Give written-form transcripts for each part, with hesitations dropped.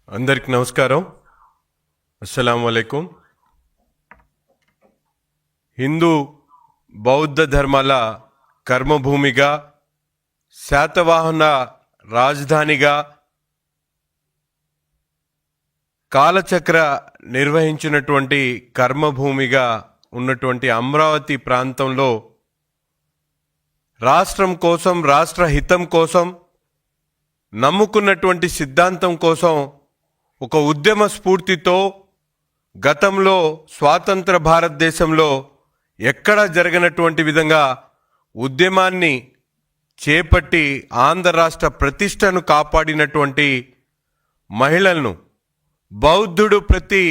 అందరికి నమస్కారం. అస్సలాము అలైకుం. హిందూ బౌద్ధ ధర్మాల కర్మభూమిగా, శాతవాహన రాజధానిగా, కాలచక్ర నిర్వహించినటువంటి కర్మభూమిగా ఉన్నటువంటి అమరావతి ప్రాంతంలో రాష్ట్రం కోసం, రాష్ట్ర హితం కోసం, నమ్ముకున్నటువంటి సిద్ధాంతం కోసం ఒక ఉద్యమ స్ఫూర్తితో గతంలో స్వాతంత్ర భారతదేశంలో ఎక్కడా జరగనటువంటి విధంగా ఉద్యమాన్ని చేపట్టి ఆంధ్ర రాష్ట్ర ప్రతిష్టను కాపాడినటువంటి మహిళలను, బౌద్ధుడు ప్రతి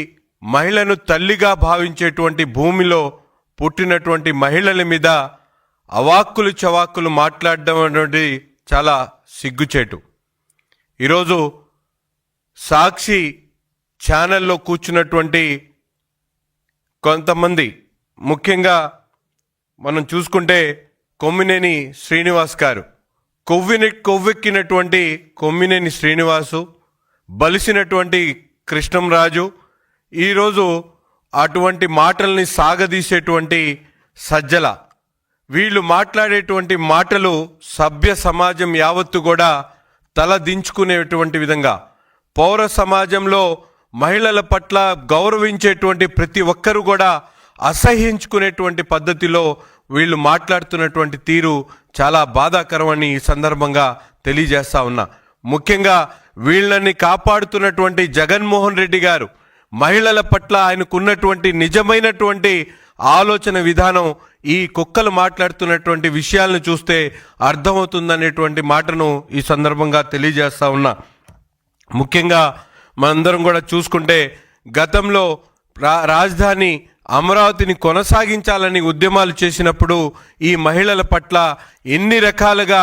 మహిళను తల్లిగా భావించేటువంటి భూమిలో పుట్టినటువంటి మహిళల మీద అవాక్కులు చవాక్కులు మాట్లాడడం అనేది చాలా సిగ్గుచేటు. ఈరోజు సాక్షి ఛానల్లో కూర్చున్నటువంటి కొంతమంది, ముఖ్యంగా మనం చూసుకుంటే కొమ్మినేని శ్రీనివాస్ గారు, కొవ్వెక్కినటువంటి కొమ్మినేని శ్రీనివాసు, బలిసినటువంటి కృష్ణంరాజు, ఈరోజు అటువంటి మాటల్ని సాగదీసేటువంటి సజ్జల, వీళ్ళు మాట్లాడేటువంటి మాటలు సభ్య సమాజం యావత్తు కూడా తల దించుకునేటువంటి విధంగా, పౌర సమాజంలో మహిళల పట్ల గౌరవించేటువంటి ప్రతి ఒక్కరూ కూడా అసహ్యించుకునేటువంటి పద్ధతిలో వీళ్ళు మాట్లాడుతున్నటువంటి తీరు చాలా బాధాకరమని ఈ సందర్భంగా తెలియజేస్తా ఉన్నా. ముఖ్యంగా వీళ్ళని కాపాడుతున్నటువంటి జగన్మోహన్ రెడ్డి గారు మహిళల పట్ల ఆయనకున్నటువంటి నిజమైనటువంటి ఆలోచన విధానం ఈ కుక్కలు మాట్లాడుతున్నటువంటి విషయాలను చూస్తే అర్థమవుతుందనేటువంటి మాటను ఈ సందర్భంగా తెలియజేస్తా ఉన్నా. ముఖ్యంగా మనందరం కూడా చూసుకుంటే గతంలో రాజధాని అమరావతిని కొనసాగించాలని ఉద్యమాలు చేసినప్పుడు ఈ మహిళల పట్ల ఎన్ని రకాలుగా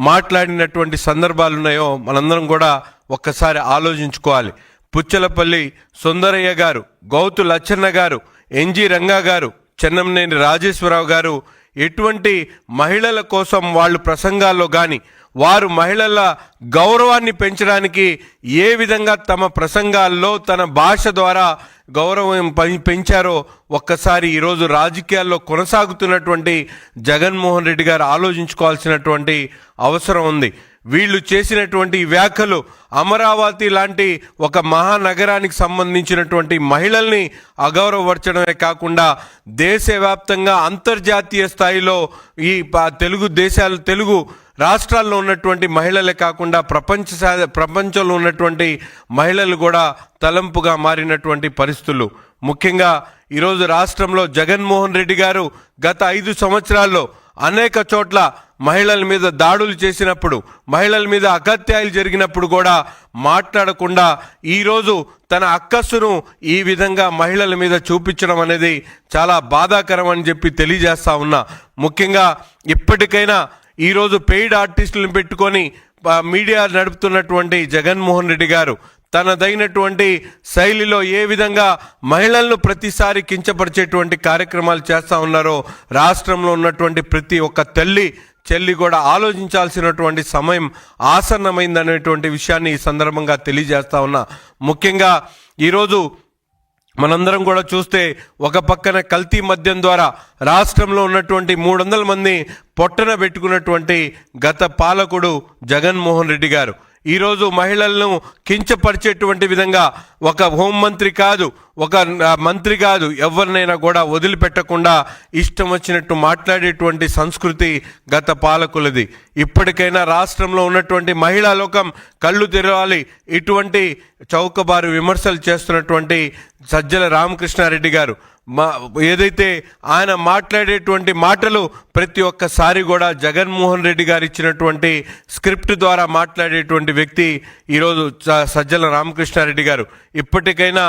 మాట్లాడినటువంటి సందర్భాలు ఉన్నాయో మనందరం కూడా ఒక్కసారి ఆలోచించుకోవాలి. పుచ్చలపల్లి సుందరయ్య గారు, గౌతు లచ్చన్న గారు, ఎన్జి రంగా గారు, చెన్నంనేని రాజేశ్వరరావు గారు ఎటువంటి మహిళల కోసం వాళ్ళు ప్రసంగాల్లో కానీ, వారు మహిళల గౌరవాన్ని పెంచడానికి ఏ విధంగా తమ ప్రసంగాల్లో తన భాష ద్వారా గౌరవం పెంచారో ఒక్కసారి ఈరోజు రాజకీయాల్లో కొనసాగుతున్నటువంటి జగన్మోహన్ రెడ్డి గారు ఆలోచించుకోవాల్సినటువంటి అవసరం ఉంది. వీళ్ళు చేసినటువంటి వ్యాఖ్యలు అమరావతి లాంటి ఒక మహానగరానికి సంబంధించినటువంటి మహిళల్ని అగౌరవపరచడమే కాకుండా దేశవ్యాప్తంగా అంతర్జాతీయ స్థాయిలో ఈ తెలుగు రాష్ట్రాల్లో ఉన్నటువంటి మహిళలే కాకుండా ప్రపంచంలో ఉన్నటువంటి మహిళలు కూడా తలంపుగా మారినటువంటి పరిస్థితులు. ముఖ్యంగా ఈరోజు రాష్ట్రంలో జగన్మోహన్ రెడ్డి గారు గత 5 సంవత్సరాల్లో అనేక చోట్ల మహిళల మీద దాడులు చేసినప్పుడు, మహిళల మీద అగత్యాలు జరిగినప్పుడు కూడా మాట్లాడకుండా ఈరోజు తన అక్కస్సును ఈ విధంగా మహిళల మీద చూపించడం అనేది చాలా బాధాకరం అని చెప్పి తెలియజేస్తా ఉన్నా. ముఖ్యంగా ఇప్పటికైనా ఈరోజు పెయిడ్ ఆర్టిస్టులను పెట్టుకొని మీడియా నడుపుతున్నటువంటి జగన్మోహన్ రెడ్డి గారు తనదైనటువంటి శైలిలో ఏ విధంగా మహిళలను ప్రతిసారి కించపరిచేటువంటి కార్యక్రమాలు చేస్తూ ఉన్నారో రాష్ట్రంలో ఉన్నటువంటి ప్రతి ఒక్క చెల్లి కూడా ఆలోచించాల్సినటువంటి సమయం ఆసన్నమైందనేటువంటి విషయాన్ని ఈ సందర్భంగా తెలియజేస్తా ఉన్నా. ముఖ్యంగా ఈరోజు మనందరం కూడా చూస్తే ఒక పక్కన కల్తీ మద్యం ద్వారా రాష్ట్రంలో ఉన్నటువంటి 300 మంది పొట్టన పెట్టుకున్నటువంటి గత పాలకుడు జగన్మోహన్ రెడ్డి గారు ఈరోజు మహిళలను కించపరిచేటువంటి విధంగా ఒక హోంమంత్రి కాదు, ఒక మంత్రి కాదు, ఎవరినైనా కూడా వదిలిపెట్టకుండా ఇష్టం వచ్చినట్టు మాట్లాడేటువంటి సంస్కృతి గత పాలకులది. ఇప్పటికైనా రాష్ట్రంలో ఉన్నటువంటి మహిళా లోకం కళ్ళు తెరవాలి. ఇటువంటి చౌకబారు విమర్శలు చేస్తున్నటువంటి సజ్జల రామకృష్ణారెడ్డి గారు ఏదైతే ఆయన మాట్లాడేటువంటి మాటలు ప్రతి ఒక్కసారి కూడా జగన్మోహన్ రెడ్డి గారు ఇచ్చినటువంటి స్క్రిప్ట్ ద్వారా మాట్లాడేటువంటి వ్యక్తి ఈరోజు సజ్జల రామకృష్ణారెడ్డి గారు. ఇప్పటికైనా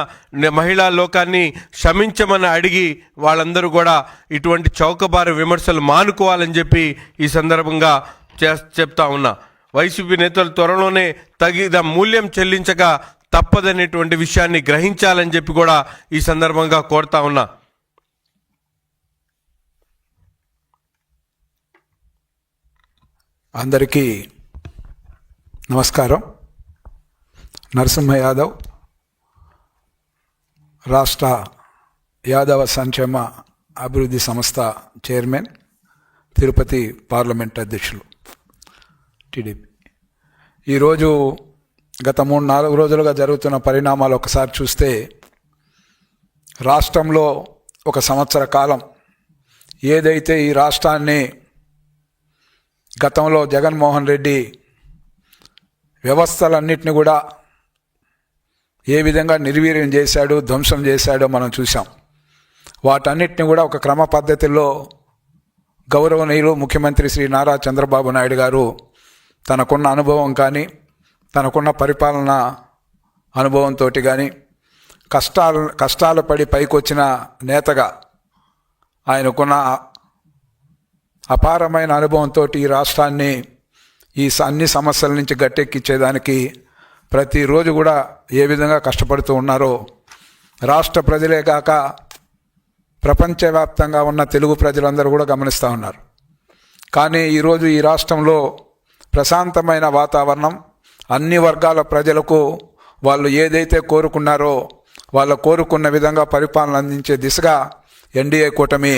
మహిళా లోకాన్ని క్షమించమని అడిగి వాళ్ళందరూ కూడా ఇటువంటి చౌకబారు విమర్శలు మానుకోవాలని చెప్పి ఈ సందర్భంగా చెప్తా ఉన్నా. వైసీపీ నేతలు త్వరలోనే తగిన మూల్యం చెల్లించక తప్పదనేటువంటి విషయాన్ని గ్రహించాలని చెప్పి కూడా ఈ సందర్భంగా కోరుతా ఉన్నా. అందరికీ నమస్కారం. నరసింహ యాదవ్, రాష్ట్ర యాదవ సంక్షేమ అభివృద్ధి సంస్థ చైర్మన్, తిరుపతి పార్లమెంట్ అధ్యక్షులు టీడీపీ. ఈరోజు గత 3-4 రోజులుగా జరుగుతున్న పరిణామాలు ఒకసారి చూస్తే, రాష్ట్రంలో ఒక సంవత్సర కాలం ఏదైతే ఈ రాష్ట్రాన్ని గతంలో జగన్మోహన్ రెడ్డి వ్యవస్థలన్నింటినీ కూడా ఏ విధంగా నిర్వీర్యం చేశాడో, ధ్వంసం చేశాడో మనం చూసాం. వాటన్నిటిని కూడా ఒక క్రమ పద్ధతిలో గౌరవనీయులు ముఖ్యమంత్రి శ్రీ నారా చంద్రబాబు నాయుడు గారు తనకున్న అనుభవం కానీ, తనకున్న పరిపాలన అనుభవంతో కానీ, కష్టాలు పడి పైకొచ్చిన నేతగా ఆయనకున్న అపారమైన అనుభవంతో ఈ రాష్ట్రాన్ని అన్ని సమస్యల నుంచి గట్టెక్కించేదానికి ప్రతిరోజు కూడా ఏ విధంగా కష్టపడుతూ ఉన్నారో రాష్ట్ర ప్రజలే కాక ప్రపంచవ్యాప్తంగా ఉన్న తెలుగు ప్రజలందరూ కూడా గమనిస్తూ ఉన్నారు. కానీ ఈరోజు ఈ రాష్ట్రంలో ప్రశాంతమైన వాతావరణం, అన్ని వర్గాల ప్రజలకు వాళ్ళు ఏదైతే కోరుకున్నారో వాళ్ళు కోరుకున్న విధంగా పరిపాలన అందించే దిశగా ఎన్డీఏ కూటమి,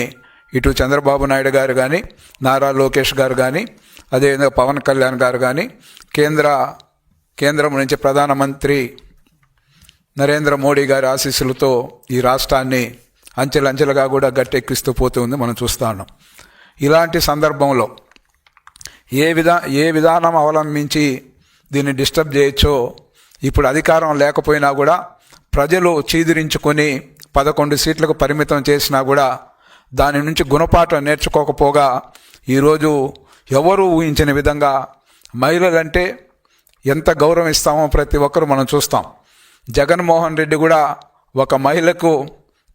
ఇటు చంద్రబాబు నాయుడు గారు కానీ, నారా లోకేష్ గారు కానీ, అదేవిధంగా పవన్ కళ్యాణ్ గారు కానీ, కేంద్రం నుంచి ప్రధానమంత్రి నరేంద్ర మోడీ గారి ఆశీస్సులతో ఈ రాష్ట్రాన్ని అంచెలంచెలుగా కూడా గట్టెక్కిస్తూ పోతుంది, మనం చూస్తూ ఉన్నాం. ఇలాంటి సందర్భంలో ఏ విధానం అవలంబించి దీన్ని డిస్టర్బ్ చేయొచ్చో, ఇప్పుడు అధికారం లేకపోయినా కూడా ప్రజలు చీదిరించుకొని 11 సీట్లకు పరిమితం చేసినా కూడా దాని నుంచి గుణపాఠం నేర్చుకోకపోగా ఈరోజు ఎవరు ఊహించిన విధంగా మహిళలంటే ఎంత గౌరవం ఇస్తామో ప్రతి ఒక్కరు మనం చూస్తాం. జగన్మోహన్ రెడ్డి కూడా ఒక మహిళకు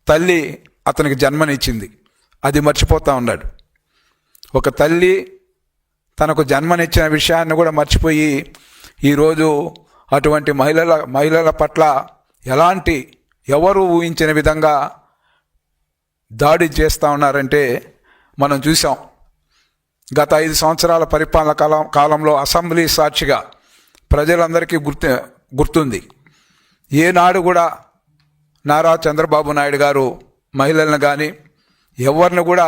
తల్లి అతనికి జన్మనిచ్చింది, అది మర్చిపోతూ ఉన్నాడు. ఒక తల్లి తనకు జన్మనిచ్చిన విషయాన్ని కూడా మర్చిపోయి ఈరోజు అటువంటి మహిళల పట్ల ఎవరు ఊహించిన విధంగా దాడి చేస్తూ ఉన్నారంటే మనం చూసాం. గత 5 సంవత్సరాల పరిపాలన కాలంలో అసెంబ్లీ సాక్షిగా ప్రజలందరికీ గుర్తుంది. ఏనాడు కూడా నారా చంద్రబాబు నాయుడు గారు మహిళలను కానీ ఎవరిని కూడా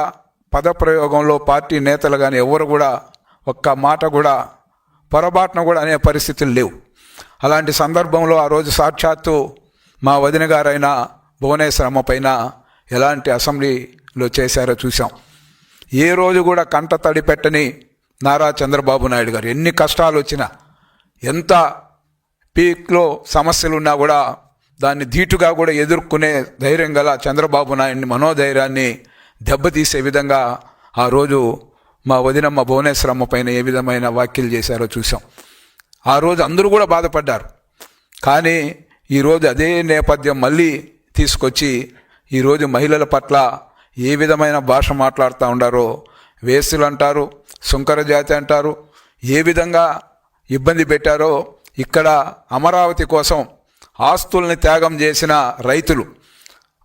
పదప్రయోగంలో పార్టీ నేతలు కానీ ఎవరు కూడా ఒక్క మాట కూడా పొరపాటున కూడా అనే పరిస్థితులు లేవు. అలాంటి సందర్భంలో ఆ రోజు సాక్షాత్తు మా వదిన గారైన భువనేశ్వరమ్మ పైన ఎలాంటి అసెంబ్లీలో చేశారో చూసాం. ఏ రోజు కూడా కంట తడి పెట్టని నారా చంద్రబాబు నాయుడు గారు ఎన్ని కష్టాలు వచ్చినా, ఎంత పీక్లో సమస్యలు ఉన్నా కూడా దాన్ని ధీటుగా కూడా ఎదుర్కొనే ధైర్యం గల చంద్రబాబు నాయుడిని మనోధైర్యాన్ని దెబ్బతీసే విధంగా ఆ రోజు మా వదినమ్మ భువనేశ్వరమ్మ పైన ఏ విధమైన వ్యాఖ్యలు చేశారో చూసాం. ఆ రోజు అందరూ కూడా బాధపడ్డారు. కానీ ఈరోజు అదే నేపథ్యం మళ్ళీ తీసుకొచ్చి ఈరోజు మహిళల పట్ల ఏ విధమైన భాష మాట్లాడుతూ ఉండారో, వేసులు అంటారు, సుంకర జాతి అంటారు, ఏ విధంగా ఇబ్బంది పెట్టారో. ఇక్కడ అమరావతి కోసం ఆస్తుల్ని త్యాగం చేసిన రైతులు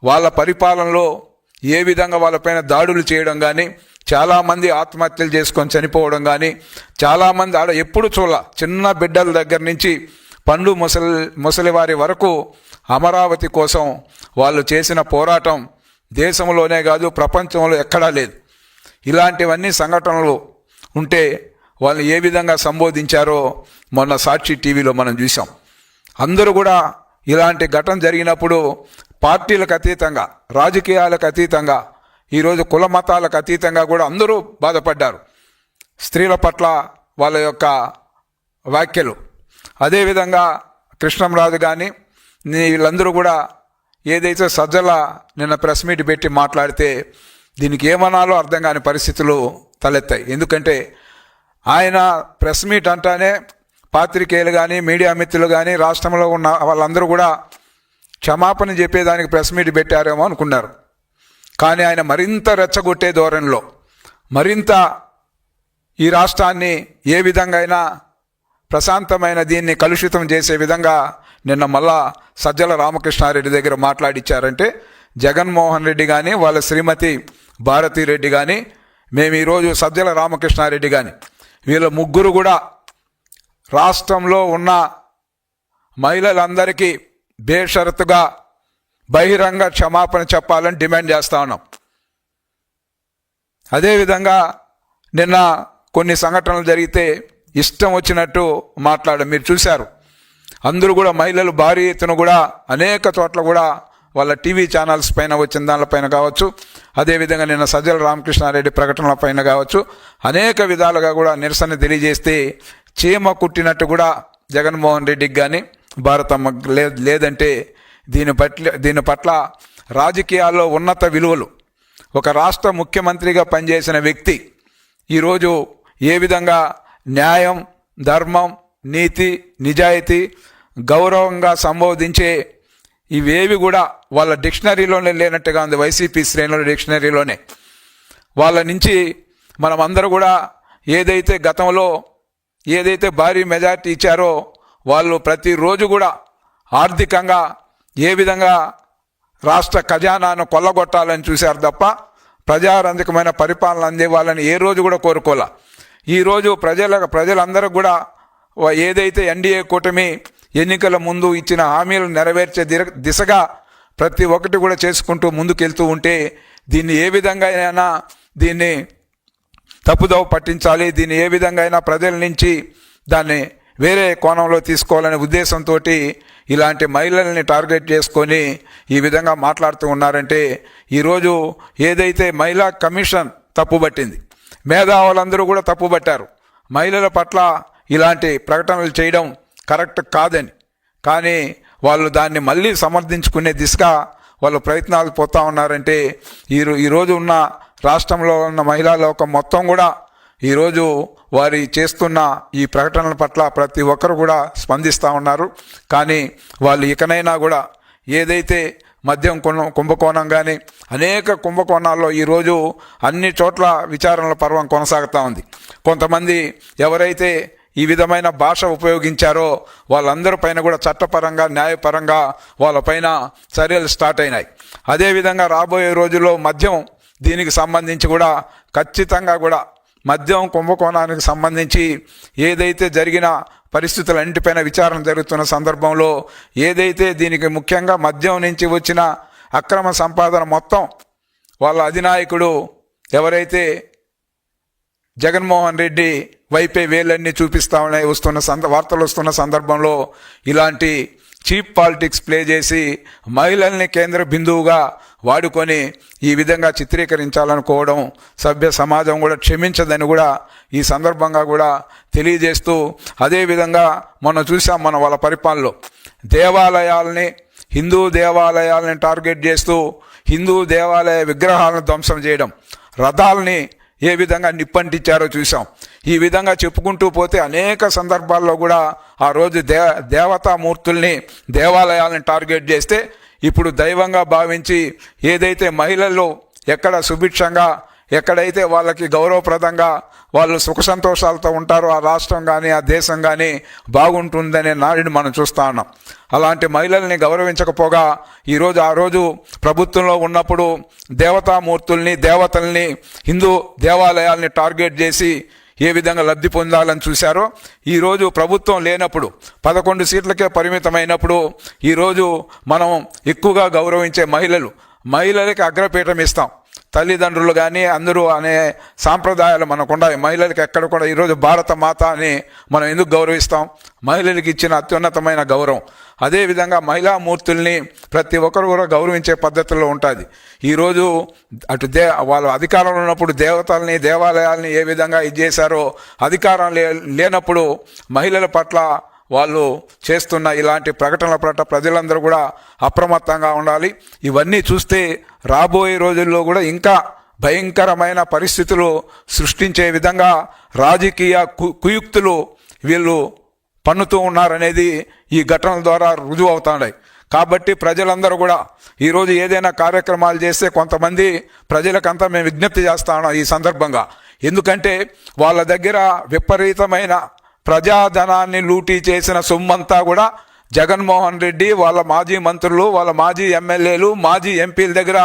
వాళ్ళ పరిపాలనలో ఏ విధంగా వాళ్ళపైన దాడులు చేయడం కానీ, చాలామంది ఆత్మహత్యలు చేసుకొని చనిపోవడం కానీ, చాలామంది ఆడ ఎప్పుడు చిన్న బిడ్డల దగ్గర నుంచి పండు ముసలివారి వరకు అమరావతి కోసం వాళ్ళు చేసిన పోరాటం దేశంలోనే కాదు ప్రపంచంలో ఎక్కడా లేదు. ఇలాంటివన్నీ సంఘటనలు ఉంటే వాళ్ళు ఏ విధంగా సంబోధించారో మొన్న సాక్షి టీవీలో మనం చూసాం. అందరూ కూడా ఇలాంటి ఘటన జరిగినప్పుడు పార్టీలకు అతీతంగా, రాజకీయాలకు అతీతంగా, ఈరోజు కుల మతాలకు అతీతంగా కూడా అందరూ బాధపడ్డారు స్త్రీల పట్ల వాళ్ళ యొక్క వ్యాఖ్యలు. అదేవిధంగా కృష్ణంరాజు కానీ వీళ్ళందరూ కూడా ఏదైతే సజ్జల నిన్న ప్రెస్ మీట్ పెట్టి మాట్లాడితే దీనికి ఏమనాలో అర్థం కాని పరిస్థితులు తలెత్తాయి. ఎందుకంటే ఆయన ప్రెస్ మీట్ అంటానే పాత్రికేయులు కానీ, మీడియా మిత్రులు కానీ, రాష్ట్రంలో ఉన్న వాళ్ళందరూ కూడా క్షమాపణ చెప్పేదానికి ప్రెస్ మీట్ పెట్టారేమో అనుకున్నారు. కానీ ఆయన మరింత రెచ్చగొట్టే ధోరణిలో, మరింత ఈ రాష్ట్రాన్ని ఏ విధంగా అయినా ప్రశాంతమైన దీన్ని కలుషితం చేసే విధంగా నిన్న మళ్ళా సజ్జల రామకృష్ణారెడ్డి దగ్గర మాట్లాడిచ్చారంటే, జగన్మోహన్ రెడ్డి కానీ వాళ్ళ శ్రీమతి భారతీరెడ్డి కానీ, మేము ఈరోజు సజ్జల రామకృష్ణారెడ్డి కానీ వీళ్ళ ముగ్గురు కూడా రాష్ట్రంలో ఉన్న మహిళలందరికీ బేషరతుగా బహిరంగ క్షమాపణ చెప్పాలని డిమాండ్ చేస్తా ఉన్నాం. అదేవిధంగా నిన్న కొన్ని సంఘటనలు జరిగితే ఇష్టం వచ్చినట్టు మీరు చూశారు. అందరూ కూడా మహిళలు భారీ ఎత్తున కూడా అనేక చోట్ల కూడా వాళ్ళ టీవీ ఛానల్స్ పైన వచ్చిన దానిపైన కావచ్చు, అదేవిధంగా నిన్న సజ్జల రామకృష్ణారెడ్డి ప్రకటనల పైన కావచ్చు, అనేక విధాలుగా కూడా నిరసన తెలియజేస్తే చీమ కుట్టినట్టు కూడా జగన్మోహన్ రెడ్డికి కానీ భారతమ్మ లేదంటే దీని పట్ల రాజకీయాల్లో ఉన్నత విలువలు, ఒక రాష్ట్ర ముఖ్యమంత్రిగా పనిచేసిన వ్యక్తి ఈరోజు ఏ విధంగా న్యాయం, ధర్మం, నీతి, నిజాయితీ, గౌరవంగా సంబోధించే ఇవేవి కూడా వాళ్ళ డిక్షనరీలోనే లేనట్టుగా ఉంది. వైసీపీ శ్రేణుల డిక్షనరీలోనే వాళ్ళ నుంచి మనం అందరూ కూడా ఏదైతే గతంలో ఏదైతే భారీ మెజార్టీ ఇచ్చారో వాళ్ళు ప్రతిరోజు కూడా ఆర్థికంగా ఏ విధంగా రాష్ట్ర ఖజానాను కొల్లగొట్టాలని చూశారు తప్ప ప్రజారంజకమైన పరిపాలన అందేవాళ్ళని ఏ రోజు కూడా కోరుకోలే. ఈరోజు ప్రజలందరూ కూడా ఏదైతే ఎన్డీఏ కూటమి ఎన్నికల ముందు ఇచ్చిన హామీలను నెరవేర్చే దిశగా ప్రతి ఒక్కటి కూడా చేసుకుంటూ ముందుకెళ్తూ ఉంటే దీన్ని ఏ విధంగా అయినా దీన్ని తప్పుదోవ పట్టించాలి, దీన్ని ఏ విధంగా అయినా ప్రజల నుంచి దాన్ని వేరే కోణంలో తీసుకోవాలనే ఉద్దేశంతో ఇలాంటి మహిళల్ని టార్గెట్ చేసుకొని ఈ విధంగా మాట్లాడుతూ ఉన్నారంటే ఈరోజు ఏదైతే మహిళా కమిషన్ తప్పుబట్టింది, మేధావులందరూ కూడా తప్పుబట్టారు, మహిళల పట్ల ఇలాంటి ప్రకటనలు చేయడం కరెక్ట్ కాదని, కానీ వాళ్ళు దాన్ని మళ్ళీ సమర్థించుకునే దిశగా వాళ్ళు ప్రయత్నాలు పోతూ ఉన్నారంటే ఈరోజు ఉన్న రాష్ట్రంలో ఉన్న మహిళా లోకం మొత్తం కూడా ఈరోజు వారి చేస్తున్న ఈ ప్రకటనల పట్ల ప్రతి ఒక్కరు కూడా స్పందిస్తూ ఉన్నారు. కానీ వాళ్ళు ఇకనైనా కూడా ఏదైతే మద్యం కుంభకోణం కానీ అనేక కుంభకోణాల్లో ఈరోజు అన్ని చోట్ల విచారణల పర్వం కొనసాగుతూ ఉంది. కొంతమంది ఎవరైతే ఈ విధమైన భాష ఉపయోగించారో వాళ్ళందరి పైన కూడా చట్టపరంగా, న్యాయపరంగా వాళ్ళపైన చర్యలు స్టార్ట్ అయినాయి. అదేవిధంగా రాబోయే రోజుల్లో మద్యం దీనికి సంబంధించి కూడా ఖచ్చితంగా కూడా మద్యం కుంభకోణానికి సంబంధించి ఏదైతే జరిగిన పరిస్థితులన్నింటిపైన విచారణ జరుగుతున్న సందర్భంలో ఏదైతే దీనికి ముఖ్యంగా మద్యం నుంచి వచ్చిన అక్రమ సంపాదన మొత్తం వాళ్ళ అధినాయకుడు ఎవరైతే జగన్మోహన్ రెడ్డి వైపే వేలన్నీ చూపిస్తామని వార్తలు వస్తున్న సందర్భంలో ఇలాంటి చీప్ పాలిటిక్స్ ప్లే చేసి మహిళల్ని కేంద్ర బిందువుగా వాడుకొని ఈ విధంగా చిత్రీకరించాలనుకోవడం సభ్య సమాజం కూడా క్షమించదని కూడా ఈ సందర్భంగా కూడా తెలియజేస్తూ, అదేవిధంగా మనం చూసాం వాళ్ళ పరిపాలనలో దేవాలయాల్ని, హిందూ దేవాలయాలని టార్గెట్ చేస్తూ హిందూ దేవాలయ విగ్రహాలను ధ్వంసం చేయడం, రథాలని ఏ విధంగా నిప్పంటించారో చూసాం. ఈ విధంగా చెప్పుకుంటూ పోతే అనేక సందర్భాల్లో కూడా ఆ రోజు దేవతామూర్తుల్ని, దేవాలయాలను టార్గెట్ చేస్తే ఇప్పుడు దైవంగా భావించి ఏదైతే మహిళలు ఎక్కడ సుభిక్షంగా, ఎక్కడైతే వాళ్ళకి గౌరవప్రదంగా వాళ్ళు సుఖ సంతోషాలతో ఉంటారో ఆ రాష్ట్రం కానీ ఆ దేశం కానీ బాగుంటుందనే నాడిని మనం చూస్తూ ఉన్నాం. అలాంటి మహిళల్ని గౌరవించకపోగా ఈరోజు ఆ రోజు ప్రభుత్వంలో ఉన్నప్పుడు దేవతామూర్తుల్ని, దేవతల్ని, హిందూ దేవాలయాల్ని టార్గెట్ చేసి ఏ విధంగా లబ్ధి పొందాలని చూశారో ఈరోజు ప్రభుత్వం లేనప్పుడు 11 సీట్లకే పరిమితమైనప్పుడు ఈరోజు మనం ఎక్కువగా గౌరవించే మహిళలకి అగ్రపీఠం ఇస్తాం. తల్లిదండ్రులు కానీ అందరూ అనే సాంప్రదాయాలు మనకు ఉన్నాయి. మహిళలకు ఎక్కడ కూడా ఈరోజు భారత మాత అని మనం ఎందుకు గౌరవిస్తాం? మహిళలకు ఇచ్చిన అత్యున్నతమైన గౌరవం. అదేవిధంగా మహిళామూర్తుల్ని ప్రతి ఒక్కరు కూడా గౌరవించే పద్ధతుల్లో ఉంటుంది. ఈరోజు అటు వాళ్ళు అధికారంలో ఉన్నప్పుడు దేవతల్ని, దేవాలయాల్ని ఏ విధంగా ఇది చేశారో అధికారం లేనప్పుడు మహిళల పట్ల వాళ్ళు చేస్తున్న ఇలాంటి ప్రకటనల పట్ల ప్రజలందరూ కూడా అప్రమత్తంగా ఉండాలి. ఇవన్నీ చూస్తే రాబోయే రోజుల్లో కూడా ఇంకా భయంకరమైన పరిస్థితులు సృష్టించే విధంగా రాజకీయ కుయుక్తులు వీళ్ళు పన్నుతూ ఉన్నారనేది ఈ ఘటనల ద్వారా రుజువు అవుతున్నాయి. కాబట్టి ప్రజలందరూ కూడా ఈరోజు ఏదైనా కార్యక్రమాలు చేస్తే కొంతమంది ప్రజలకంతా మేము విజ్ఞప్తి చేస్తా ఉన్నాం ఈ సందర్భంగా. ఎందుకంటే వాళ్ళ దగ్గర విపరీతమైన ప్రజాధనాన్ని లూటీ చేసిన సొమ్మంతా కూడా జగన్మోహన్ రెడ్డి, వాళ్ళ మాజీ మంత్రులు, వాళ్ళ మాజీ ఎమ్మెల్యేలు, మాజీ ఎంపీల దగ్గర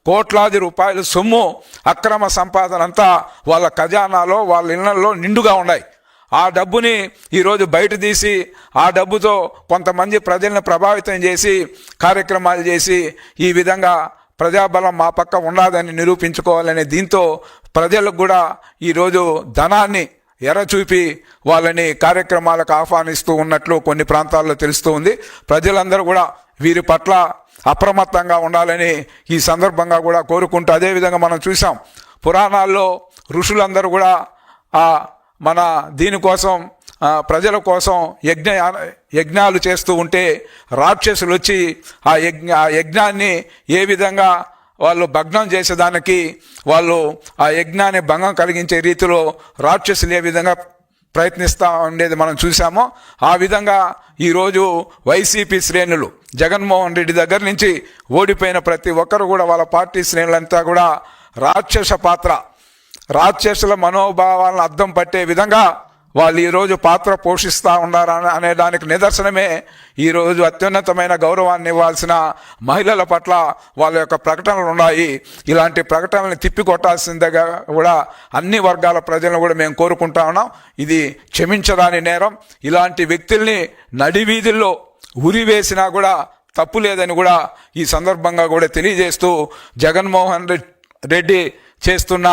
కోట్లాది రూపాయల సొమ్ము, అక్రమ సంపాదన అంతా వాళ్ళ ఖజానాలో, వాళ్ళ ఇళ్లలో నిండుగా ఉన్నాయి. ఆ డబ్బుని ఈరోజు బయట తీసి ఆ డబ్బుతో కొంతమంది ప్రజలను ప్రభావితం చేసి కార్యక్రమాలు చేసి ఈ విధంగా ప్రజాబలం మా పక్క ఉండదని నిరూపించుకోవాలనే దీంతో ప్రజలకు కూడా ఈరోజు ధనాన్ని ఎరచూపి వాళ్ళని కార్యక్రమాలకు ఆహ్వానిస్తూ ఉన్నట్లు కొన్ని ప్రాంతాల్లో తెలుస్తూ ఉంది. ప్రజలందరూ కూడా వీరి పట్ల అప్రమత్తంగా ఉండాలని ఈ సందర్భంగా కూడా కోరుకుంటూ, అదేవిధంగా మనం చూసాం పురాణాల్లో ఋషులందరూ కూడా మన దీనికోసం ప్రజల కోసం యజ్ఞాలు చేస్తూ ఉంటే రాక్షసులు వచ్చి ఆ యజ్ఞాన్ని ఏ విధంగా వాళ్ళు భగ్నం చేసేదానికి వాళ్ళు ఆ యజ్ఞాన్ని భంగం కలిగించే రీతిలో రాక్షసులు ఏ విధంగా ప్రయత్నిస్తూ ఉండేది మనం చూసామో, ఆ విధంగా ఈరోజు వైసీపీ శ్రేణులు జగన్మోహన్ రెడ్డి దగ్గర నుంచి ఓడిపోయిన ప్రతి ఒక్కరు కూడా వాళ్ళ పార్టీ శ్రేణులంతా కూడా రాక్షసుల మనోభావాలను అద్దం పట్టే విధంగా వాళ్ళు ఈరోజు పాత్ర పోషిస్తూ ఉన్నారు అనే దానికి నిదర్శనమే ఈరోజు అత్యున్నతమైన గౌరవాన్ని ఇవ్వాల్సిన మహిళల పట్ల వాళ్ళ యొక్క ప్రకటనలు ఉన్నాయి. ఇలాంటి ప్రకటనలను తిప్పికొట్టాల్సిందిగా కూడా అన్ని వర్గాల ప్రజలను కూడా మేము కోరుకుంటా ఉన్నాం. ఇది క్షమించరాని నేరం. ఇలాంటి వ్యక్తుల్ని నడివీధుల్లో ఉరివేసినా కూడా తప్పు లేదని కూడా ఈ సందర్భంగా కూడా తెలియజేస్తూ, జగన్మోహన్ రెడ్డి చేస్తున్న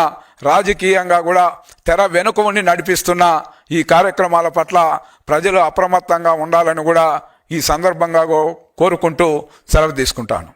రాజకీయంగా కూడా తెర వెనుక ఉండి నడిపిస్తున్న ఈ కార్యక్రమాల పట్ల ప్రజలు అప్రమత్తంగా ఉండాలని కూడా ఈ సందర్భంగా కోరుకుంటూ సెలవు తీసుకుంటాను.